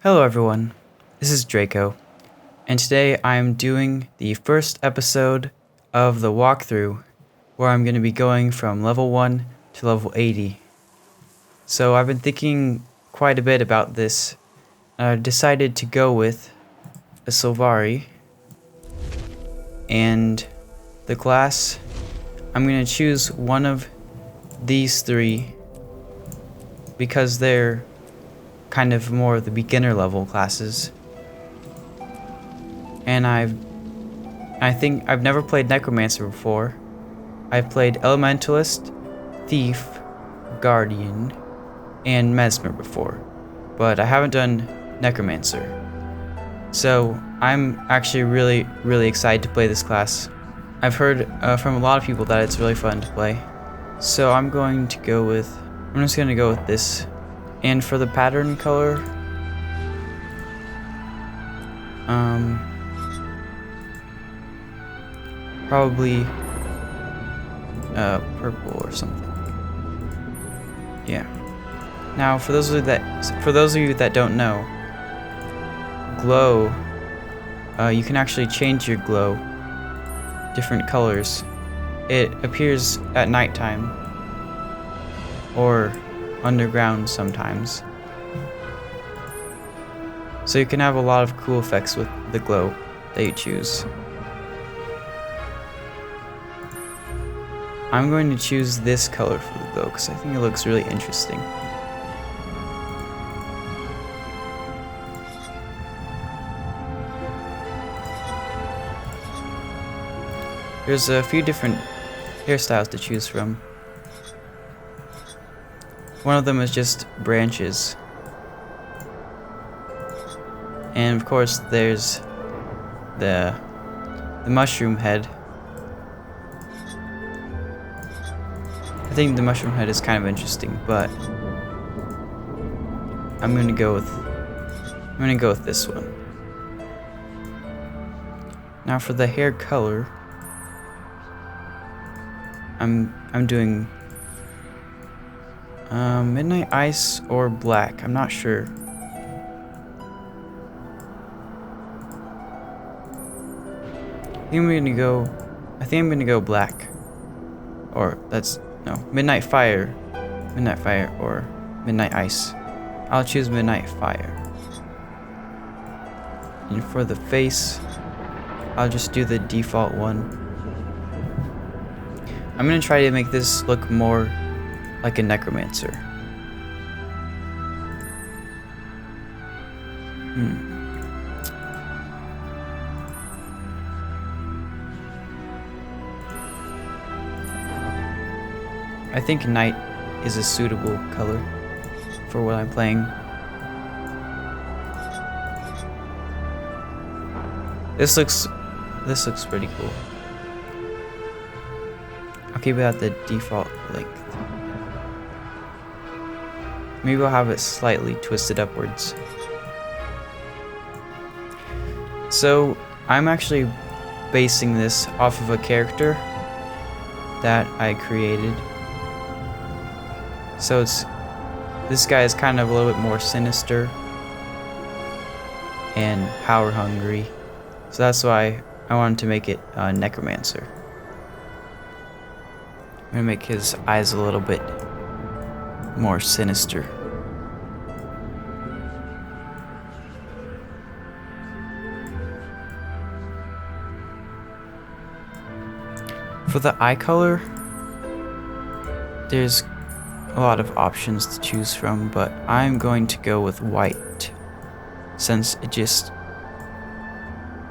Hello everyone, this is Draco, and today I'm doing the first episode of the walkthrough where I'm going to be going from level 1 to level 80. So I've been thinking quite a bit about this. I decided to go with a Sylvari, and the class, I'm going to choose one of these three because they're kind of more of the beginner level classes. And I think I've never played Necromancer before. I've played Elementalist, Thief, Guardian, and Mesmer before, but I haven't done Necromancer. So I'm actually really excited to play this class. I've heard from a lot of people that it's really fun to play. So I'm just gonna go with this. And for the pattern color, probably purple or something. Yeah. Now, for those of you that don't know, glow, you can actually change your glow different colors. It appears at nighttime or underground sometimes. So you can have a lot of cool effects with the glow that you choose. I'm going to choose this color for the glow because I think it looks really interesting. There's a few different hairstyles to choose from. One of them is just branches. And of course there's the mushroom head. I think the mushroom head is kind of interesting, but I'm gonna go with this one. Now for the hair color, I'm doing Midnight Ice or black. I'm not sure. I think I'm gonna go black. Or Midnight Fire or Midnight Ice. I'll choose Midnight Fire. And for the face, I'll just do the default one. I'm gonna try to make this look more like a Necromancer. I think night is a suitable color for what I'm playing. This looks pretty cool. I'll keep it at the default length. Maybe I'll have it slightly twisted upwards. So I'm actually basing this off of a character that I created. So this guy is kind of a little bit more sinister and power hungry. So that's why I wanted to make it Necromancer. I'm gonna make his eyes a little bit more sinister. For the eye color, there's a lot of options to choose from, but I'm going to go with white since it just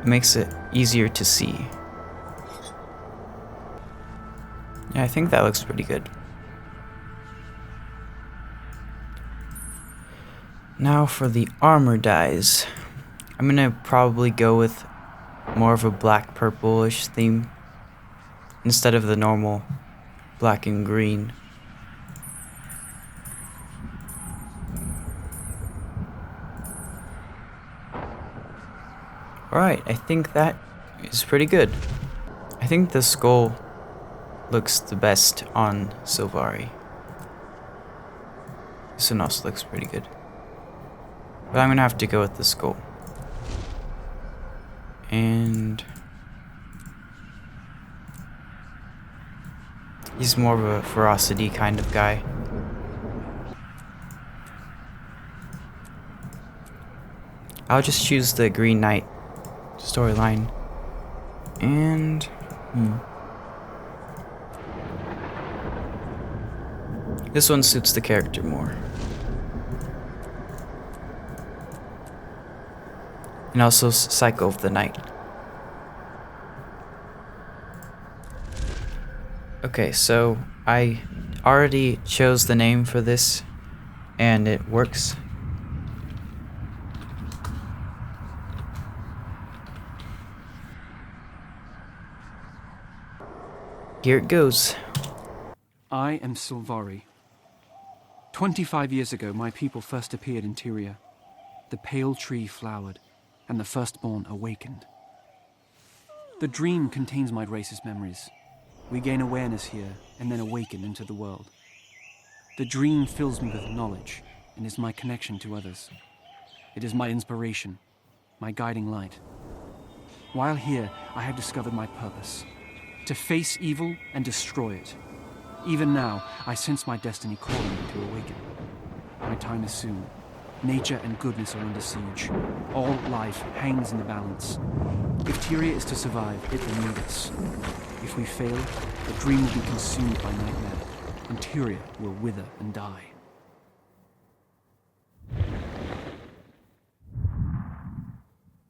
makes it easier to see. Yeah, I think that looks pretty good. Now for the armor dyes, I'm gonna probably go with more of a black purplish theme instead of the normal black and green. Alright, I think that is pretty good. I think the skull looks the best on Sylvari. This one also looks pretty good. But I'm gonna have to go with the skull. And he's more of a ferocity kind of guy. I'll just choose the Green Knight storyline. And this one suits the character more. And also Cycle of the Night. Okay, so I already chose the name for this, and it works. Here it goes. I am Sylvari. 25 years ago, my people first appeared in Tyria. The pale tree flowered, and the firstborn awakened. The dream contains my race's memories. We gain awareness here, and then awaken into the world. The dream fills me with knowledge, and is my connection to others. It is my inspiration, my guiding light. While here, I have discovered my purpose. To face evil and destroy it. Even now, I sense my destiny calling me to awaken. My time is soon. Nature and goodness are under siege. All life hangs in the balance. If Tyria is to survive, it will need us. If we fail, the dream will be consumed by nightmare, and Tyria will wither and die.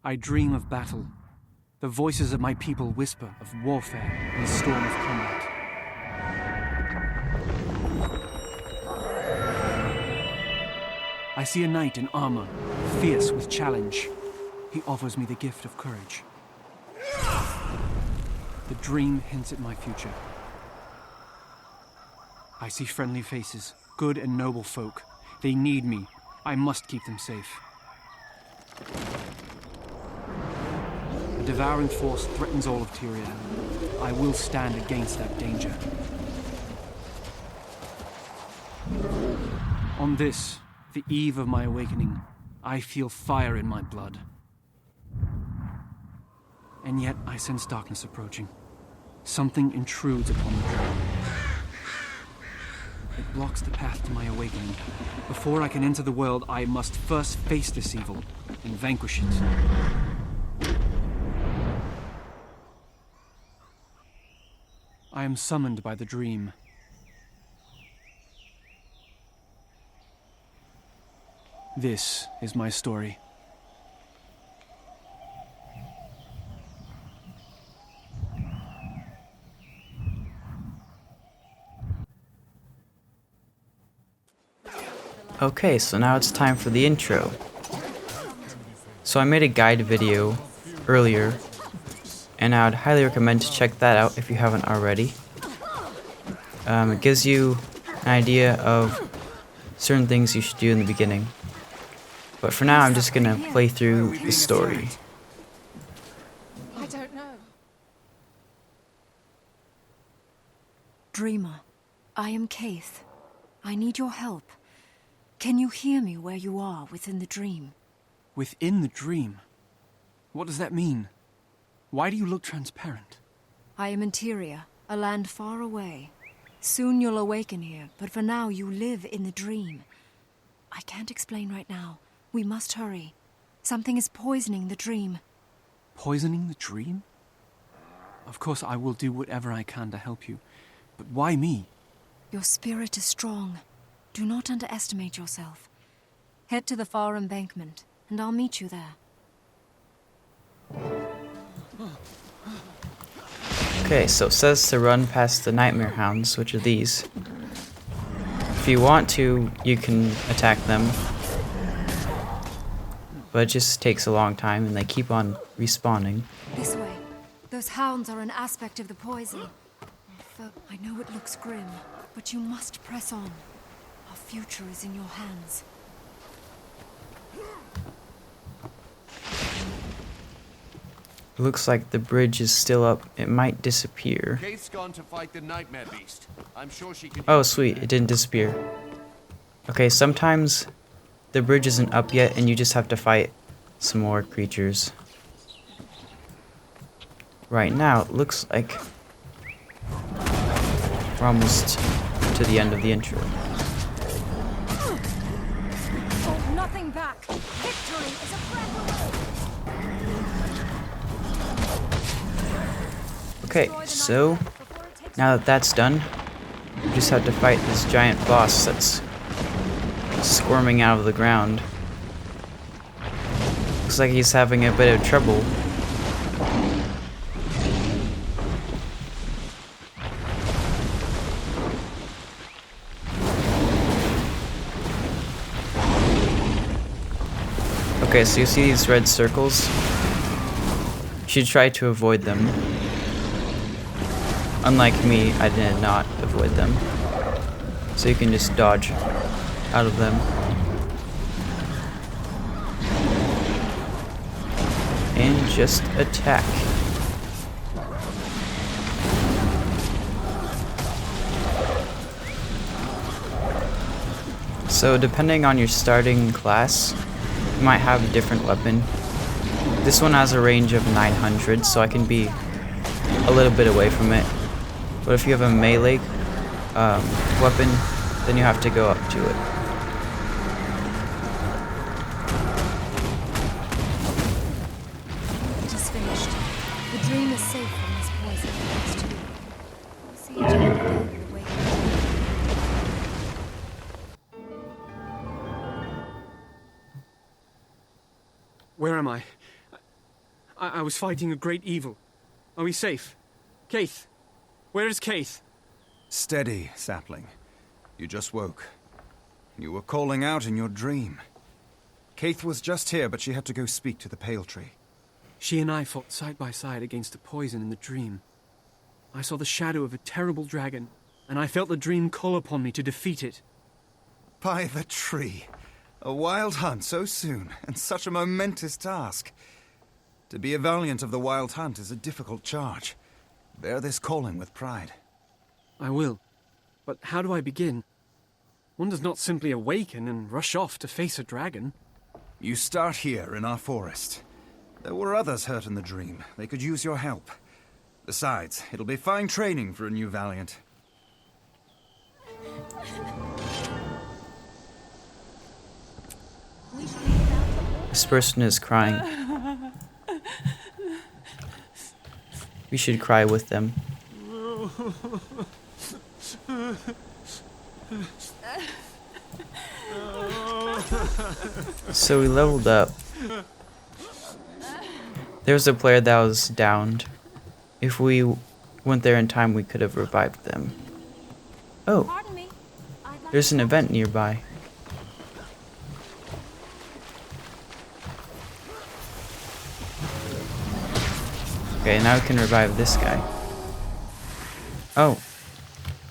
I dream of battle. The voices of my people whisper of warfare and the storm of combat. I see a knight in armor, fierce with challenge. He offers me the gift of courage. The dream hints at my future. I see friendly faces, good and noble folk. They need me. I must keep them safe. A devouring force threatens all of Tyria. I will stand against that danger. On this, the eve of my awakening, I feel fire in my blood. And yet I sense darkness approaching. Something intrudes upon the dream. It blocks the path to my awakening. Before I can enter the world, I must first face this evil and vanquish it. I am summoned by the dream. This is my story. Okay, so now it's time for the intro. So I made a guide video earlier, and I would highly recommend to check that out if you haven't already. It gives you an idea of certain things you should do in the beginning. But for now, I'm just gonna play through the story. I don't know. Dreamer, I am Kaith. I need your help. Can you hear me where you are within the dream? Within the dream? What does that mean? Why do you look transparent? I am in Tyria, a land far away. Soon you'll awaken here, but for now you live in the dream. I can't explain right now. We must hurry. Something is poisoning the dream. Poisoning the dream? Of course, I will do whatever I can to help you. But why me? Your spirit is strong. Do not underestimate yourself. Head to the far embankment, and I'll meet you there. Okay, so it says to run past the Nightmare Hounds, which are these. If you want to, you can attack them. But it just takes a long time, and they keep on respawning. This way. Those hounds are an aspect of the poison. I know it looks grim, but you must press on. Our future is in your hands. It looks like the bridge is still up. It might disappear. Kate's gone to fight the Nightmare Beast. I'm sure she can. Oh, sweet. It didn't disappear. Okay, sometimes the bridge isn't up yet and you just have to fight some more creatures. Right now, it looks like we're almost to the end of the intro. Hold nothing back. Victory is a breath away. Okay, so now that that's done, we just have to fight this giant boss that's squirming out of the ground. Looks like he's having a bit of trouble. Okay, so you see these red circles? You should try to avoid them. Unlike me, I did not avoid them. So you can just dodge out of them. And just attack. So depending on your starting class, you might have a different weapon. This one has a range of 900, so I can be a little bit away from it. But if you have a melee weapon, then you have to go up to it. It is finished. The dream is safe from this poison. Thanks to you. We'll see each other again in the wake. Where am I? I was fighting a great evil. Are we safe? Keith? Where is Keith? Steady, sapling. You just woke. You were calling out in your dream. Keith was just here, but she had to go speak to the Pale Tree. She and I fought side by side against a poison in the dream. I saw the shadow of a terrible dragon, and I felt the dream call upon me to defeat it. By the tree. A wild hunt so soon, and such a momentous task. To be a valiant of the wild hunt is a difficult charge. Bear this calling with pride. I will. But how do I begin? One does not simply awaken and rush off to face a dragon. You start here in our forest. There were others hurt in the dream. They could use your help. Besides, it'll be fine training for a new valiant. This person is crying. We should cry with them. So we leveled up. There was a player that was downed. If we went there in time, we could have revived them. Oh, there's an event nearby. Okay, now we can revive this guy. Oh,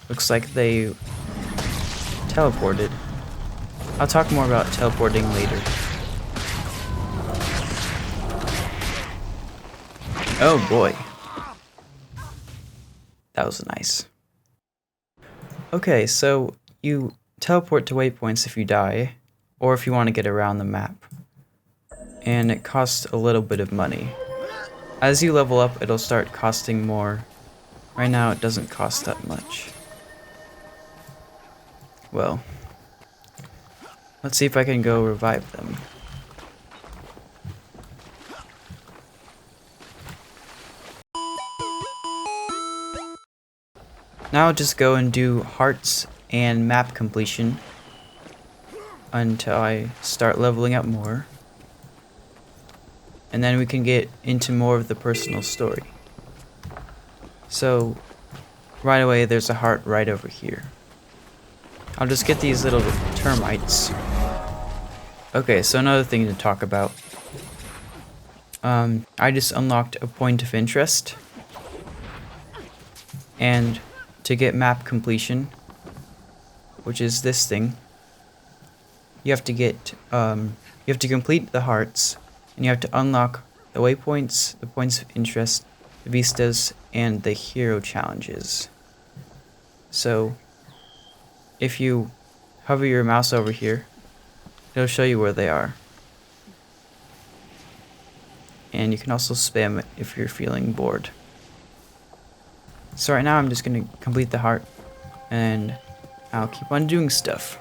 looks like they teleported. I'll talk more about teleporting later. Oh boy. That was nice. Okay, so you teleport to waypoints if you die, or if you want to get around the map. And it costs a little bit of money. As you level up, it'll start costing more. Right now, it doesn't cost that much. Well, let's see if I can go revive them. Now I'll just go and do hearts and map completion until I start leveling up more. And then we can get into more of the personal story. So, right away there's a heart right over here. I'll just get these little termites. Okay, so another thing to talk about. I just unlocked a point of interest. And to get map completion, which is this thing, you have to get, you have to complete the hearts, and you have to unlock the waypoints, the points of interest, the vistas, and the hero challenges. So, if you hover your mouse over here, It'll show you where they are. And you can also spam it if you're feeling bored. So right now I'm just going to complete the heart, and I'll keep on doing stuff.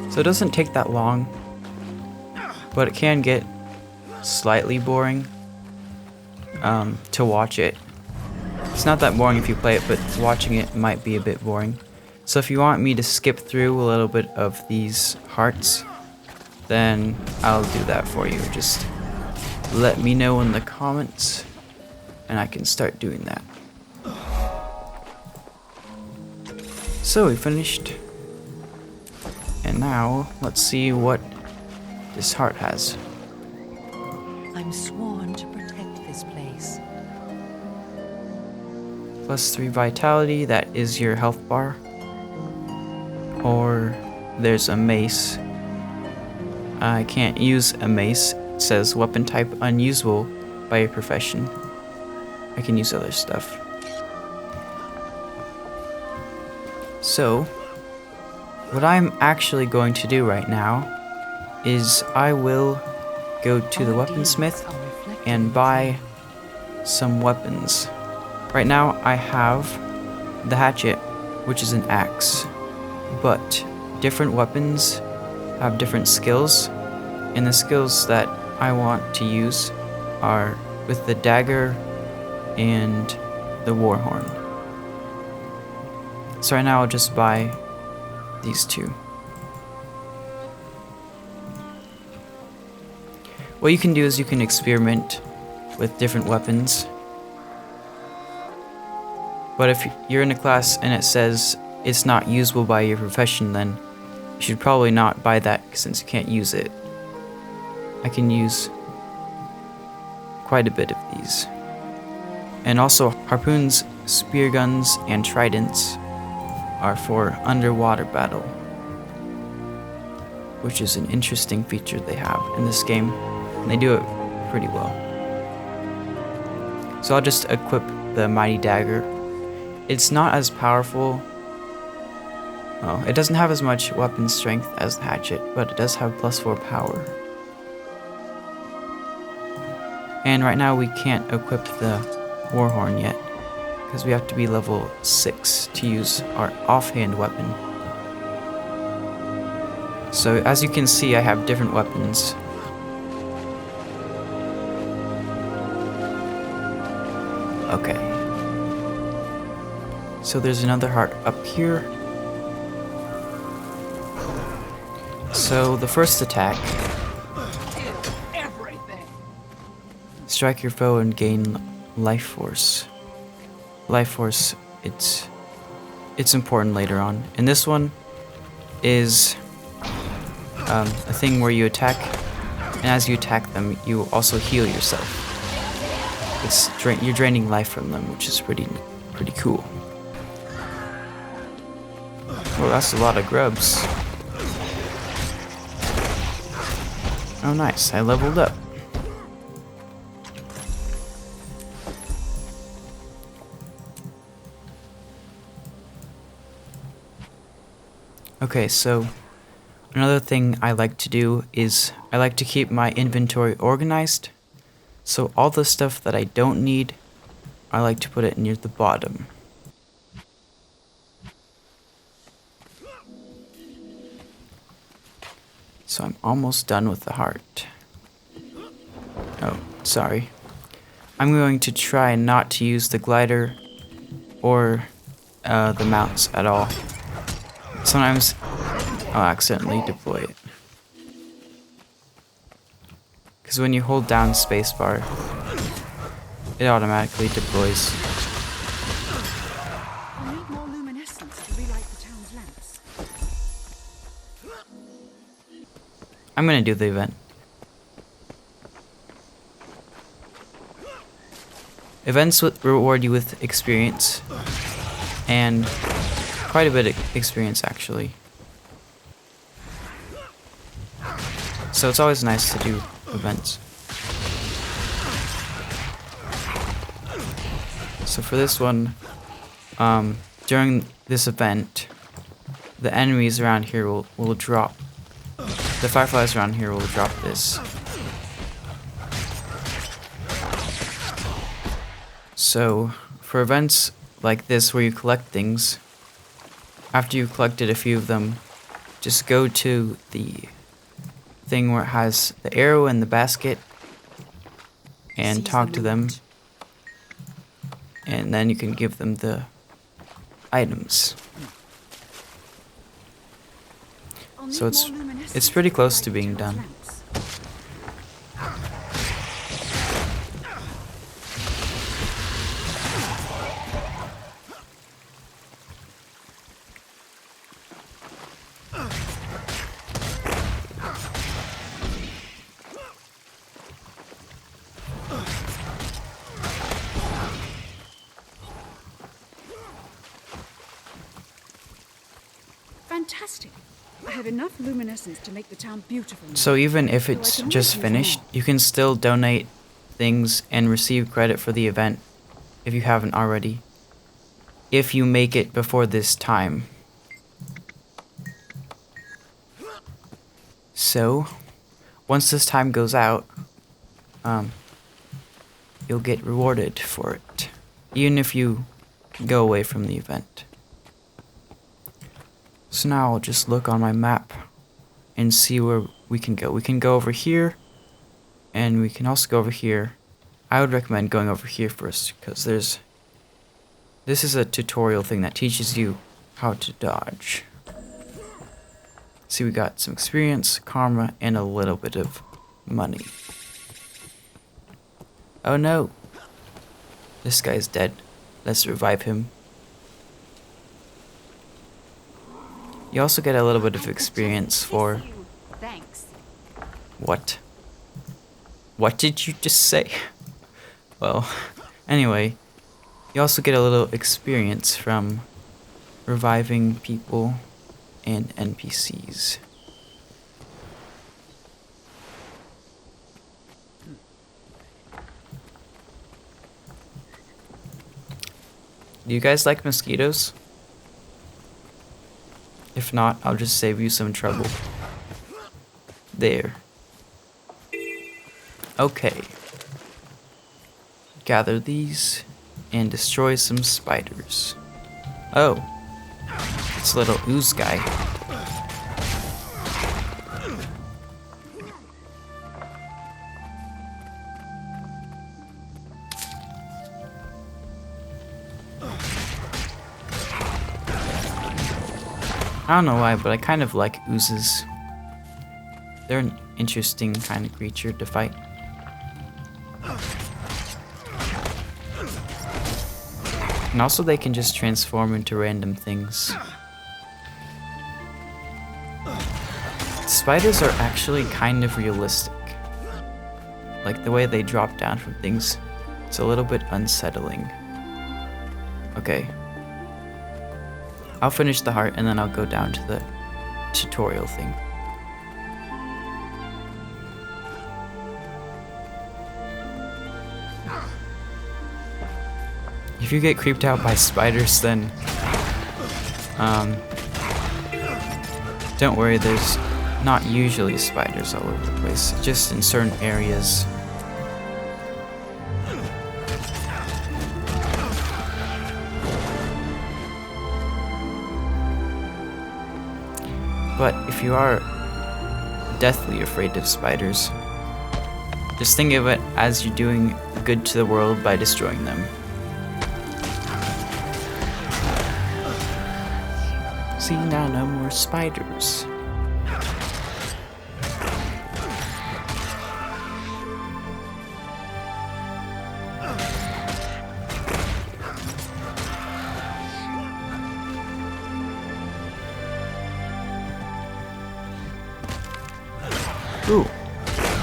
So it doesn't take that long, but it can get slightly boring to watch it. It's not that boring if you play it, but watching it might be a bit boring. So if you want me to skip through a little bit of these hearts, then I'll do that for you. Just let me know in the comments, and I can start doing that. So we finished. And now, let's see what this heart has. I'm sworn to protect this place. +3 vitality, that is your health bar. Or there's a mace. I can't use a mace. It says weapon type unusable by your profession. I can use other stuff. So, what I'm actually going to do right now is I will go to the weaponsmith and buy some weapons. Right now I have the hatchet, which is an axe, but different weapons have different skills, and the skills that I want to use are with the dagger and the warhorn. So right now I'll just buy these two. What you can do is you can experiment with different weapons. But if you're in a class and it says it's not usable by your profession, then you should probably not buy that since you can't use it. I can use quite a bit of these. And also harpoons, spear guns, and tridents are for underwater battle, which is an interesting feature they have in this game, and they do it pretty well. So I'll just equip the mighty dagger. It's not as powerful. Well, it doesn't have as much weapon strength as the hatchet, but it does have +4 power. And right now we can't equip the warhorn yet, because we have to be level 6 to use our offhand weapon. So as you can see, I have different weapons. Okay. So there's another heart up here. So the first attack, strike your foe and gain life force. Life force, it's important later on. And this one is a thing where you attack, and as you attack them, you also heal yourself. You're draining life from them, which is pretty cool. Oh, that's a lot of grubs. Oh, nice! I leveled up. Okay, so another thing I like to do is I like to keep my inventory organized. So all the stuff that I don't need, I like to put it near the bottom. So I'm almost done with the heart. Oh, sorry. I'm going to try not to use the glider or the mounts at all. Sometimes I'll accidentally deploy it. Because when you hold down spacebar, it automatically deploys. I need more luminescence to relight the town's lamps. I'm gonna do the event. Events reward you with experience, and quite a bit of experience actually. So it's always nice to do events. So for this one, during this event, the enemies around here will drop. The fireflies around here will drop this. So for events like this where you collect things, after you've collected a few of them, just go to the thing where it has the arrow and the basket and talk to them, and then you can give them the items. So it's pretty close to being done. Fantastic. I have enough luminescence to make the town beautiful now. So even if it's just finished, you can still donate things and receive credit for the event if you haven't already, if you make it before this time. So once this time goes out, you'll get rewarded for it, even if you go away from the event. So now I'll just look on my map and see where we can go. We can go over here, and we can also go over here. I would recommend going over here first, because this is a tutorial thing that teaches you how to dodge. See, we got some experience, karma, and a little bit of money. Oh no! This guy's dead. Let's revive him. You also get a little bit of experience for... Thanks. What? What did you just say? Well, anyway, you also get a little experience from reviving people and NPCs. Do you guys like mosquitoes? If not, I'll just save you some trouble. There. Okay. Gather these and destroy some spiders. Oh. It's a little ooze guy. I don't know why, but I kind of like oozes. They're an interesting kind of creature to fight. And also they can just transform into random things. Spiders are actually kind of realistic. Like the way they drop down from things. It's a little bit unsettling. Okay. I'll finish the heart and then I'll go down to the tutorial thing. If you get creeped out by spiders, then don't worry, there's not usually spiders all over the place, just in certain areas. But if you are deathly afraid of spiders, just think of it as you're doing good to the world by destroying them. See, now no more spiders. Ooh,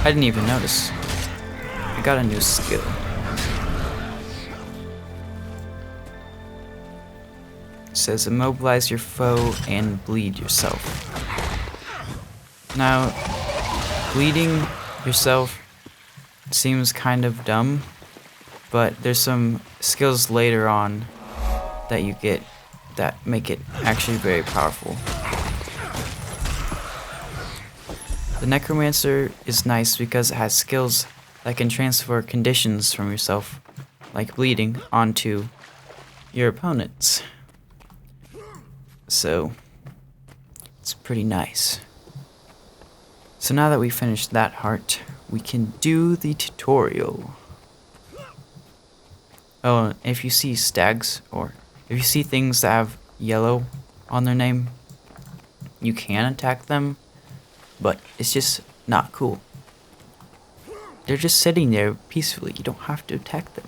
I didn't even notice. I got a new skill. It says immobilize your foe and bleed yourself. Now, bleeding yourself seems kind of dumb, but there's some skills later on that you get that make it actually very powerful. The Necromancer is nice because it has skills that can transfer conditions from yourself, like bleeding, onto your opponents. So, it's pretty nice. So now that we finished that heart, we can do the tutorial. Oh, and if you see stags, or if you see things that have yellow on their name, you can attack them, but it's just not cool. They're just sitting there peacefully. You don't have to attack them.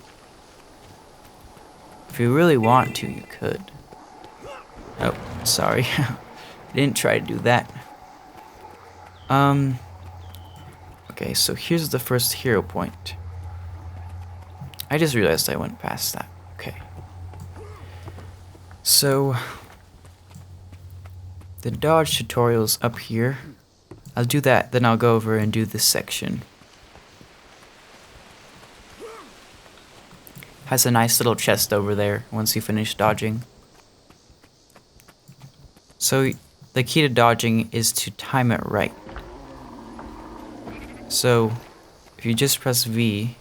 If you really want to, you could. Oh, sorry. I didn't try to do that. Okay, so here's the first hero point. I just realized I went past that. Okay. So, the dodge tutorial's up here. I'll do that, then I'll go over and do this section. Has a nice little chest over there once you finish dodging. So, the key to dodging is to time it right. So, if you just press V,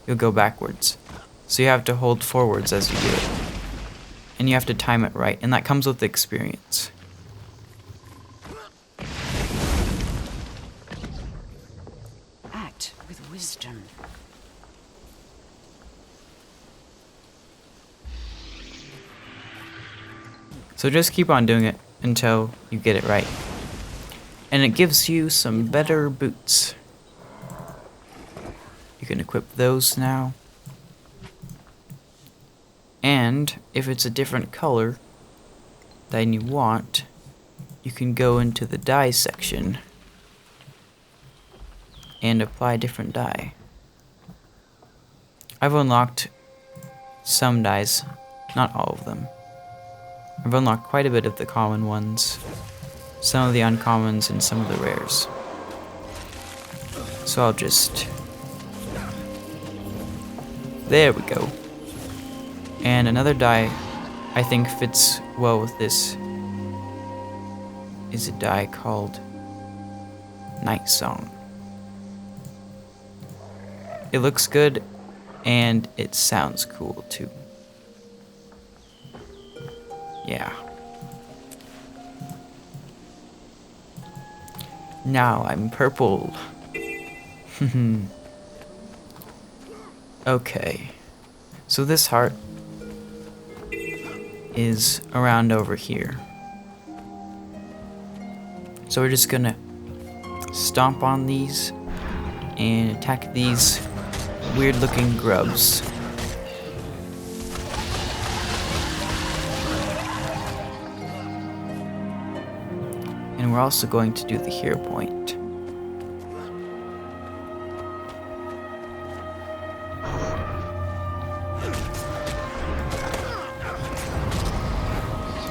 you'll go backwards. So you have to hold forwards as you do it. And you have to time it right, and that comes with experience. Act with wisdom. So just keep on doing it until you get it right. And it gives you some better boots. You can equip those now. And if it's a different color than you want, you can go into the dye section and apply different dye. I've unlocked some dyes, not all of them. I've unlocked quite a bit of the common ones, some of the uncommons, and some of the rares. So I'll just... There we go. And another dye I think fits well with this is a dye called Night Song. It looks good and it sounds cool too. Yeah. Now I'm purple. Okay. So this heart is around over here. So we're just gonna stomp on these and attack these weird looking grubs. And we're also going to do the hero point.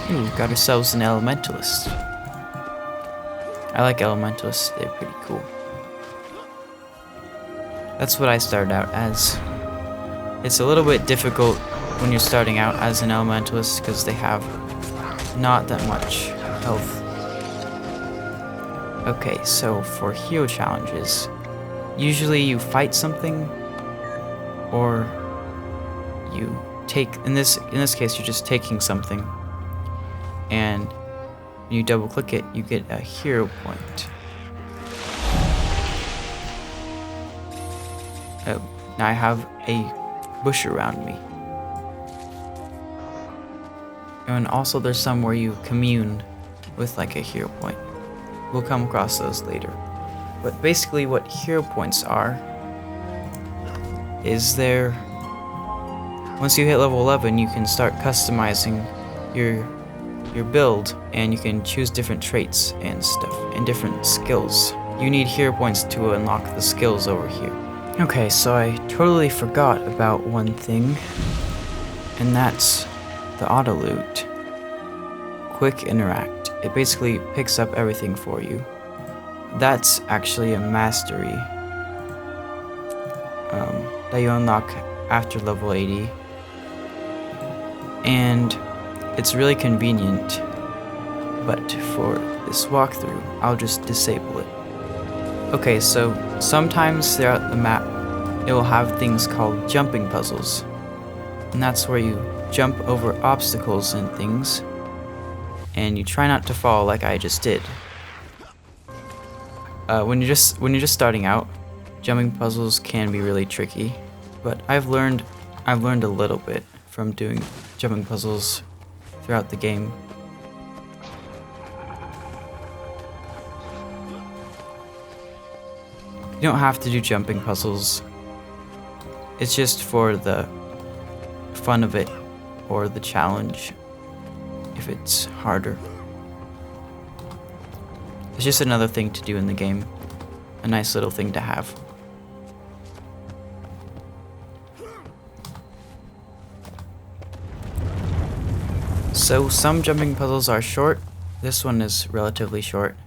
Ooh, we've got ourselves an Elementalist. I like Elementalists, they're pretty cool. That's what I started out as. It's a little bit difficult when you're starting out as an Elementalist because they have not that much health. Okay, so for hero challenges, usually you fight something, or you take, in this case you're just taking something, and when you double click it, you get a hero point. Oh, now I have a bush around me. And also there's some where you commune with like a hero point. We'll come across those later. But basically what hero points are is once you hit level 11, you can start customizing your build, and you can choose different traits and stuff and different skills. You need hero points to unlock the skills over here. Okay, so I totally forgot about one thing, and that's the auto loot. Quick interact. It basically picks up everything for you. that's actually a mastery that you unlock after level 80. And it's really convenient, but for this walkthrough, I'll just disable it. Okay, so sometimes throughout the map, it will have things called jumping puzzles. And that's where you jump over obstacles and things, and you try not to fall like I just did. When you're just starting out, jumping puzzles can be really tricky, but I've learned a little bit from doing jumping puzzles throughout the game. You don't have to do jumping puzzles. It's just for the fun of it, or the challenge if it's harder. It's just another thing to do in the game. A nice little thing to have. So some jumping puzzles are short. This one is relatively short.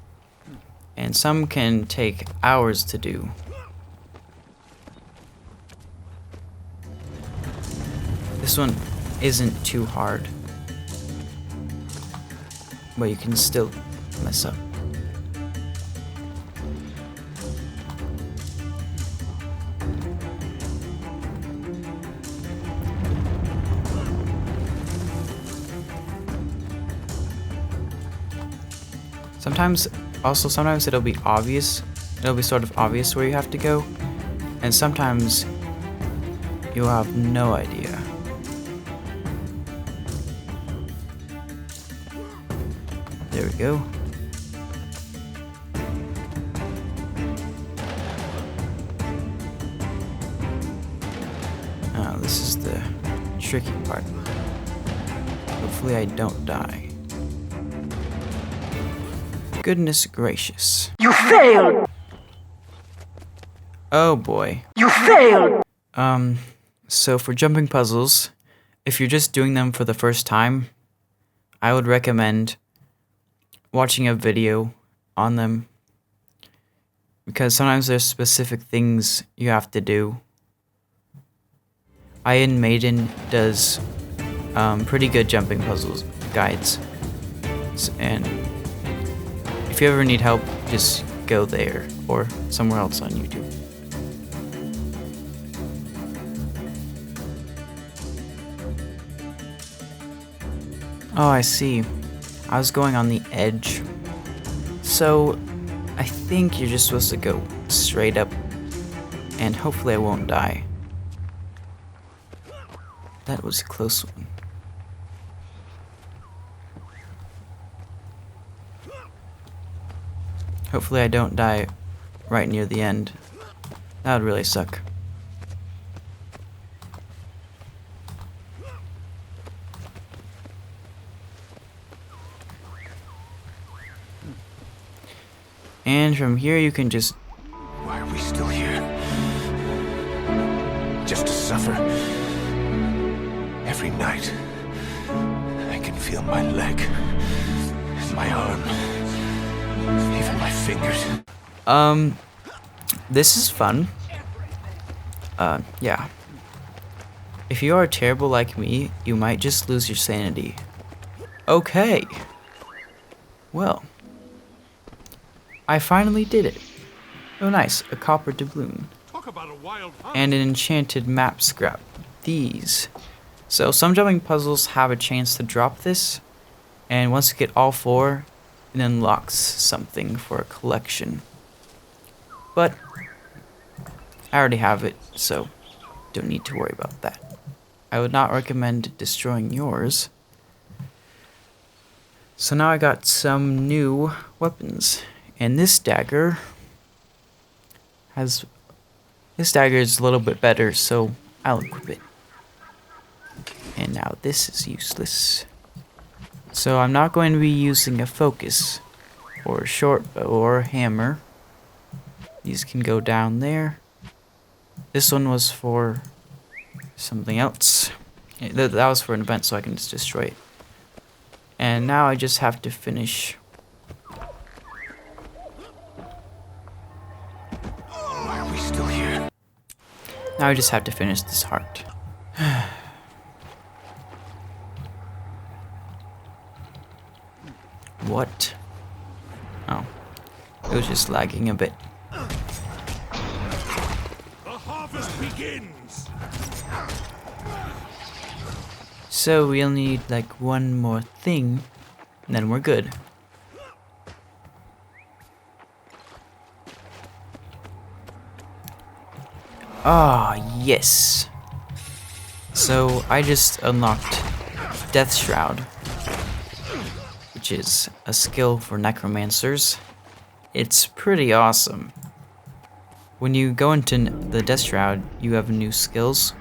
And some can take hours to do. This one isn't too hard, but you can still mess up. Sometimes it'll be obvious. It'll be sort of obvious where you have to go, and sometimes you'll have no idea. There we go. Now this is the tricky part. Hopefully I don't die. Goodness gracious. You failed! Oh boy. You failed! So for jumping puzzles, if you're just doing them for the first time, I would recommend watching a video on them, because sometimes there's specific things you have to do. Iron Maiden does pretty good jumping puzzles guides, and if you ever need help, just go there or somewhere else on YouTube. Oh, I see. I was going on the edge. So, I think you're just supposed to go straight up, and hopefully I won't die. That was a close one. Hopefully I don't die right near the end. That would really suck. And from here you can just... Why are we still here? Just to suffer. Every night, I can feel my leg, and my arm, even my fingers. This is fun. Yeah. If you are terrible like me, you might just lose your sanity. Okay. Well. I finally did it. Oh nice, a copper doubloon. And an enchanted map scrap. These. So some jumping puzzles have a chance to drop this, and once you get all 4, it unlocks something for a collection. But I already have it, so don't need to worry about that. I would not recommend destroying yours. So now I got some new weapons. And this dagger is a little bit better, so I'll equip it. And now this is useless. So I'm not going to be using a focus, or a short bow, or a hammer. These can go down there. This one was for something else. That was for an event, so I can just destroy it. And now I just have to finish Now I just have to finish this heart. What? Oh. It was just lagging a bit. The harvest begins. So we'll need like one more thing, and then we're good. Ah, yes. So I just unlocked Death Shroud, which is a skill for necromancers. It's pretty awesome. When you go into the Death Shroud, you have new skills,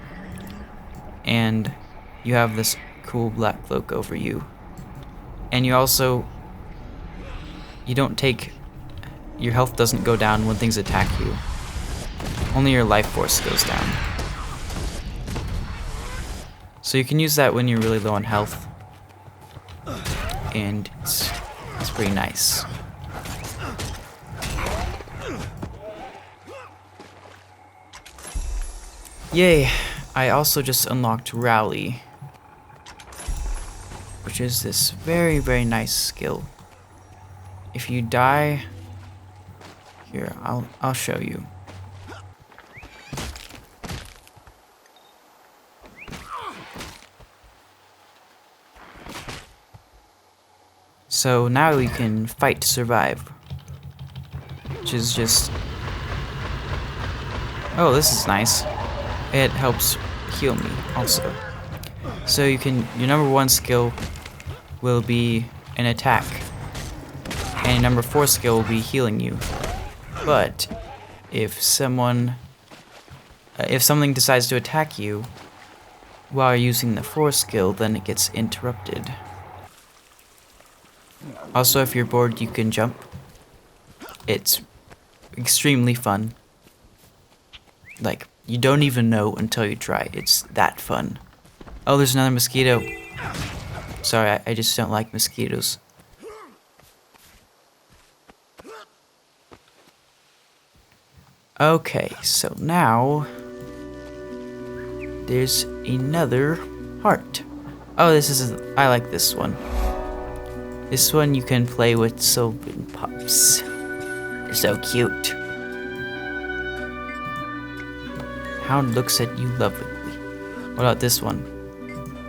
and you have this cool black cloak over you. And you also, your health doesn't go down when things attack you. Only your life force goes down. So you can use that when you're really low on health. And it's pretty nice. Yay! I also just unlocked Rally, which is this very, very nice skill. If you die, here, I'll show you. So now we can fight to survive, which is just, oh, this is nice. It helps heal me also. So your number 1 skill will be an attack, and your number 4 skill will be healing you. But if something decides to attack you while you're using the 4 skill, then it gets interrupted. Also, if you're bored, you can jump. It's extremely fun. Like, you don't even know until you try. It's that fun. Oh, there's another mosquito. Sorry, I just don't like mosquitoes. Okay, so now there's another heart. Oh, I like this one. This one you can play with Sylvan pups. They're so cute. Hound looks at you lovingly. What about this one?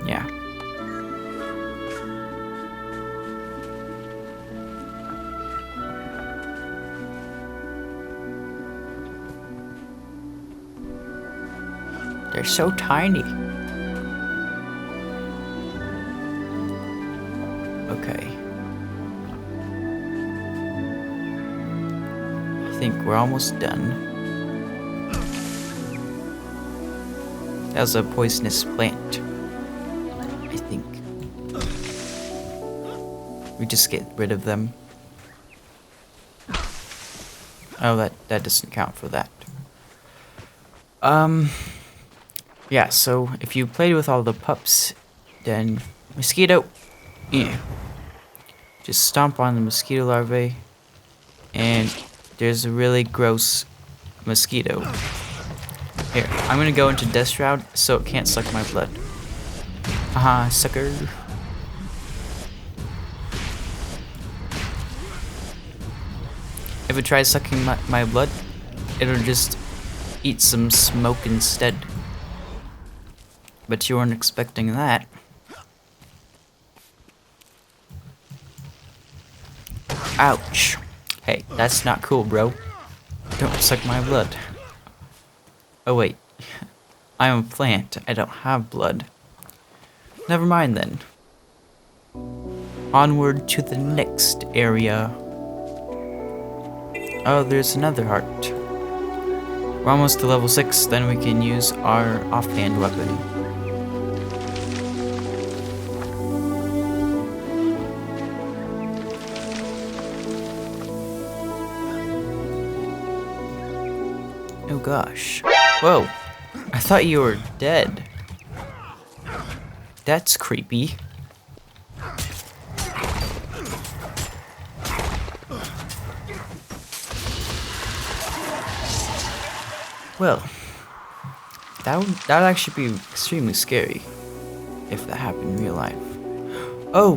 Yeah. They're so tiny. Okay. I think we're almost done. That was a poisonous plant. I think. We just get rid of them. Oh, that doesn't count for that. Yeah, so if you played with all the pups, then mosquito. Yeah. Just stomp on the mosquito larvae, and there's a really gross mosquito. Here, I'm gonna go into Death Shroud so it can't suck my blood. Haha, sucker. If it tries sucking my blood, it'll just eat some smoke instead. But you weren't expecting that. Ouch. Hey, that's not cool, bro. Don't suck my blood. Oh wait. I'm a plant. I don't have blood. Never mind then. Onward to the next area. Oh, there's another heart. We're almost to level 6, then we can use our offhand weapon. Oh gosh. Whoa. I thought you were dead. That's creepy. Well, That would actually be extremely scary if that happened in real life. Oh!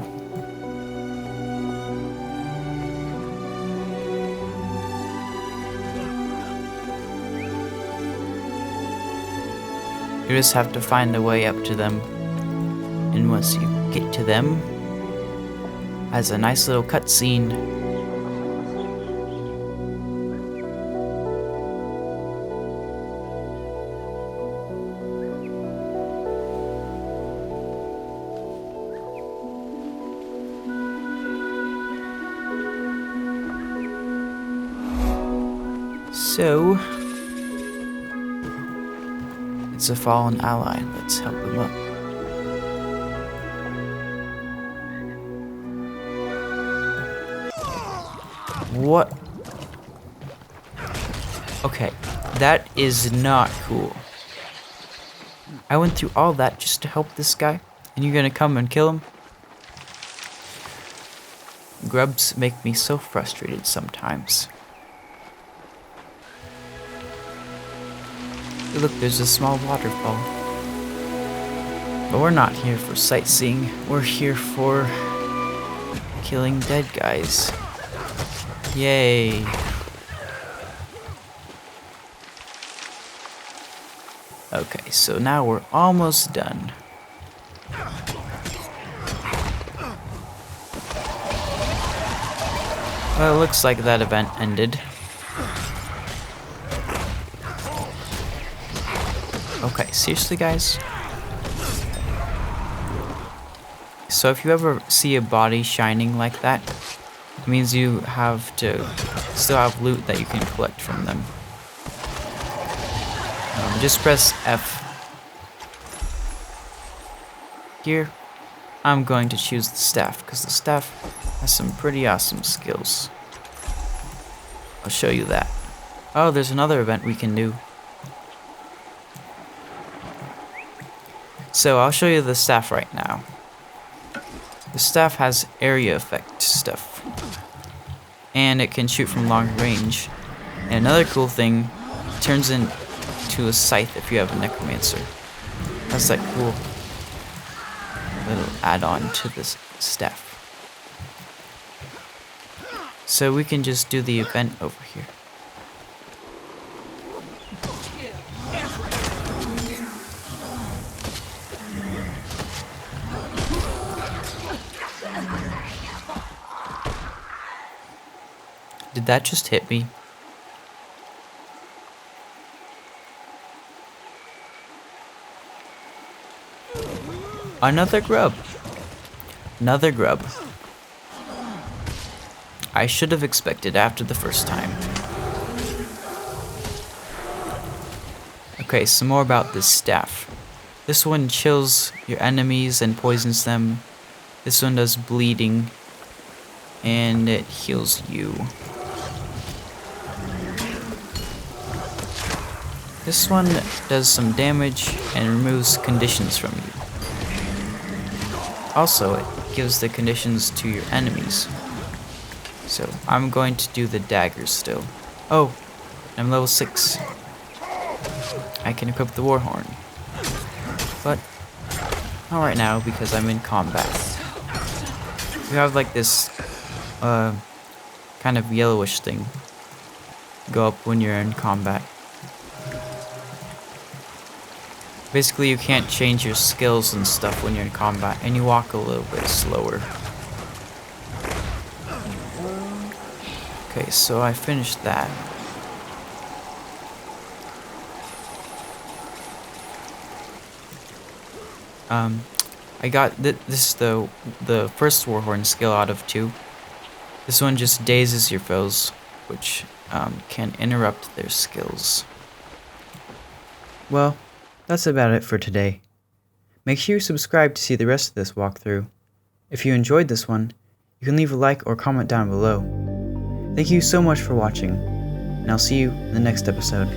You just have to find a way up to them. And once you get to them, has a nice little cutscene. So, it's a fallen ally. Let's help him up. What? Okay, that is not cool. I went through all that just to help this guy, and you're gonna come and kill him? Grubs make me so frustrated sometimes. Hey, look, there's a small waterfall. But we're not here for sightseeing. We're here for killing dead guys. Yay. Okay, so now we're almost done. Well, it looks like that event ended. Okay, seriously guys? So if you ever see a body shining like that, it means you have to still have loot that you can collect from them. Just press F. Here, I'm going to choose the staff, because the staff has some pretty awesome skills. I'll show you that. Oh, there's another event we can do. So I'll show you the staff right now. The staff has area effect stuff. And it can shoot from long range. And another cool thing, it turns into a scythe if you have a necromancer. That's that cool little add-on to this staff. So we can just do the event over here. Did that just hit me? Another grub. Another grub. I should have expected after the first time. Okay, some more about this staff. This one chills your enemies and poisons them. This one does bleeding. And it heals you. This one does some damage and removes conditions from you. Also, it gives the conditions to your enemies. So, I'm going to do the daggers still. Oh, I'm level 6. I can equip the warhorn. But, not right now because I'm in combat. You have like this, kind of yellowish thing go up when you're in combat. Basically, you can't change your skills and stuff when you're in combat, and you walk a little bit slower. Okay, so I finished that. I got this is the first warhorn skill out of 2. This one just dazes your foes, which can interrupt their skills. Well, that's about it for today. Make sure you subscribe to see the rest of this walkthrough. If you enjoyed this one, you can leave a like or comment down below. Thank you so much for watching, and I'll see you in the next episode.